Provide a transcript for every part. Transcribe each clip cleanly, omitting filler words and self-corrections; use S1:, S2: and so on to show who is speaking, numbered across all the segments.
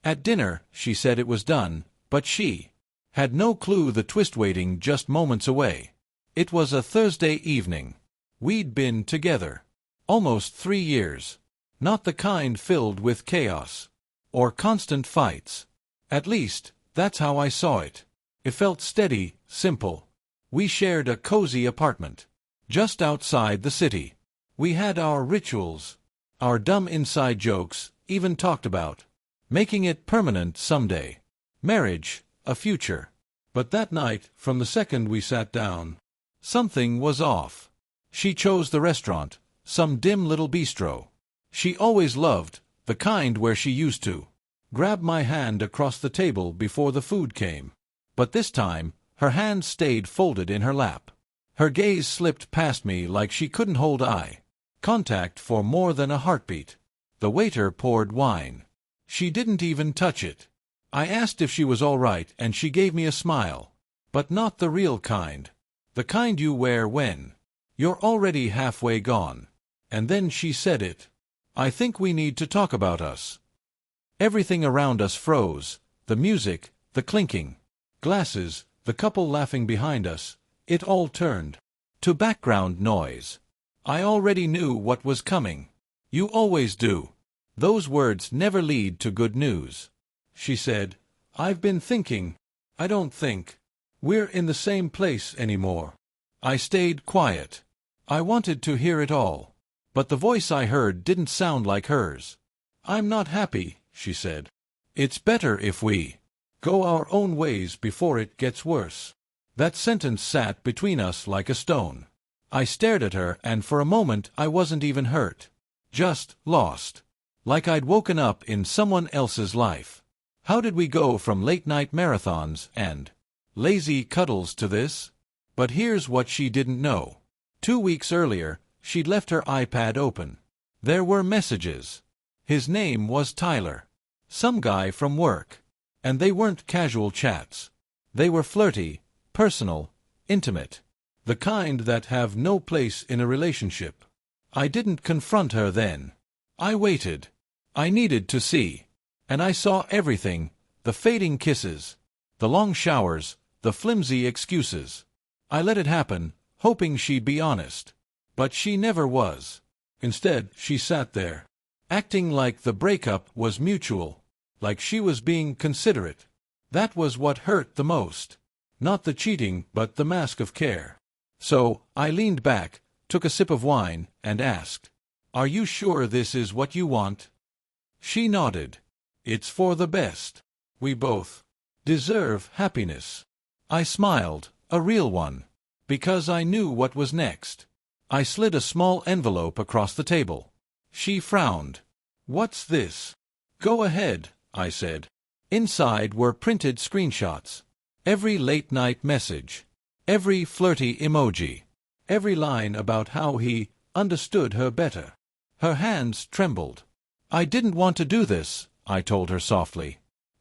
S1: At dinner, she said it was done, but she had no clue the twist waiting just moments away. It was a Thursday evening. We'd been together almost 3 years. Not the kind filled with chaos or constant fights. At least, that's how I saw it. It felt steady, simple. We shared a cozy apartment just outside the city. We had our rituals, our dumb inside jokes, even talked about making it permanent someday. Marriage, a future. But that night, from the second we sat down, something was off. She chose the restaurant, some dim little bistro she always loved, the kind where she used to grab my hand across the table before the food came. But this time, her hand stayed folded in her lap. Her gaze slipped past me like she couldn't hold eye contact for more than a heartbeat. The waiter poured wine. She didn't even touch it. I asked if she was all right, and she gave me a smile. But not the real kind. The kind you wear when you're already halfway gone. And then she said it. I think we need to talk about us. Everything around us froze. The music, the clinking glasses, the couple laughing behind us. It all turned to background noise. I already knew what was coming. You always do. Those words never lead to good news. She said, I've been thinking. I don't think we're in the same place anymore. I stayed quiet. I wanted to hear it all. But the voice I heard didn't sound like hers. I'm not happy, she said. It's better if we go our own ways before it gets worse. That sentence sat between us like a stone. I stared at her, and for a moment I wasn't even hurt. Just lost. Like I'd woken up in someone else's life. How did we go from late-night marathons and lazy cuddles to this? But here's what she didn't know. 2 weeks earlier, she'd left her iPad open. There were messages. His name was Tyler. Some guy from work. And they weren't casual chats. They were flirty, personal, intimate. The kind that have no place in a relationship. I didn't confront her then. I waited. I needed to see. And I saw everything, the fading kisses, the long showers, the flimsy excuses. I let it happen, hoping she'd be honest. But she never was. Instead, she sat there, acting like the breakup was mutual, like she was being considerate. That was what hurt the most. Not the cheating, but the mask of care. So, I leaned back, took a sip of wine, and asked, Are you sure this is what you want? She nodded. It's for the best. We both deserve happiness. I smiled, a real one, because I knew what was next. I slid a small envelope across the table. She frowned. What's this? Go ahead, I said. Inside were printed screenshots. Every late-night message. Every flirty emoji. Every line about how he understood her better. Her hands trembled. I didn't want to do this, I told her softly.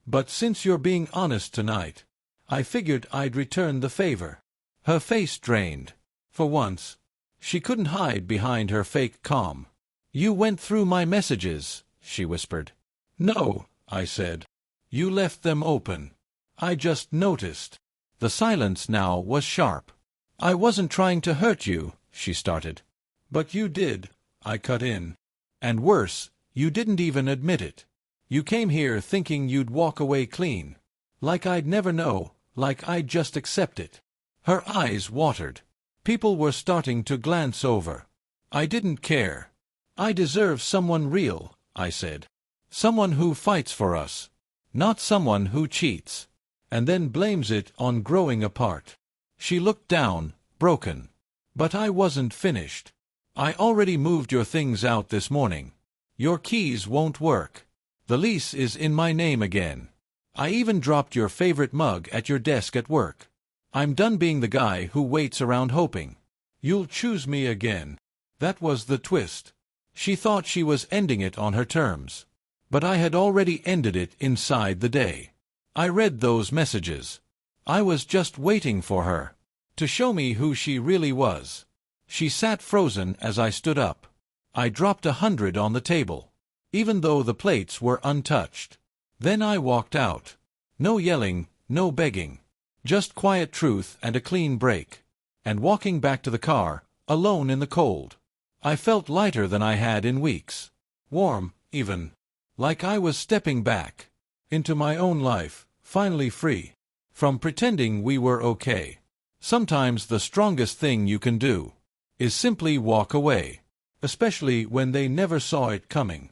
S1: But since you're being honest tonight, I figured I'd return the favor. Her face drained. For once, she couldn't hide behind her fake calm. You went through my messages, she whispered. No, I said. You left them open. I just noticed. The silence now was sharp. I wasn't trying to hurt you, she started. But you did, I cut in. And worse, you didn't even admit it. You came here thinking you'd walk away clean. Like I'd never know, like I'd just accept it. Her eyes watered. People were starting to glance over. I didn't care. I deserve someone real, I said. Someone who fights for us. Not someone who cheats. And then blames it on growing apart. She looked down, broken. But I wasn't finished. I already moved your things out this morning. Your keys won't work. The lease is in my name again. I even dropped your favorite mug at your desk at work. I'm done being the guy who waits around hoping you'll choose me again. That was the twist. She thought she was ending it on her terms. But I had already ended it inside the day. I read those messages. I was just waiting for her to show me who she really was. She sat frozen as I stood up. I dropped 100 on the table, even though the plates were untouched. Then I walked out. No yelling, no begging. Just quiet truth and a clean break. And walking back to the car, alone in the cold, I felt lighter than I had in weeks. Warm, even. Like I was stepping back into my own life, finally free from pretending we were okay. Sometimes the strongest thing you can do is simply walk away, especially when they never saw it coming.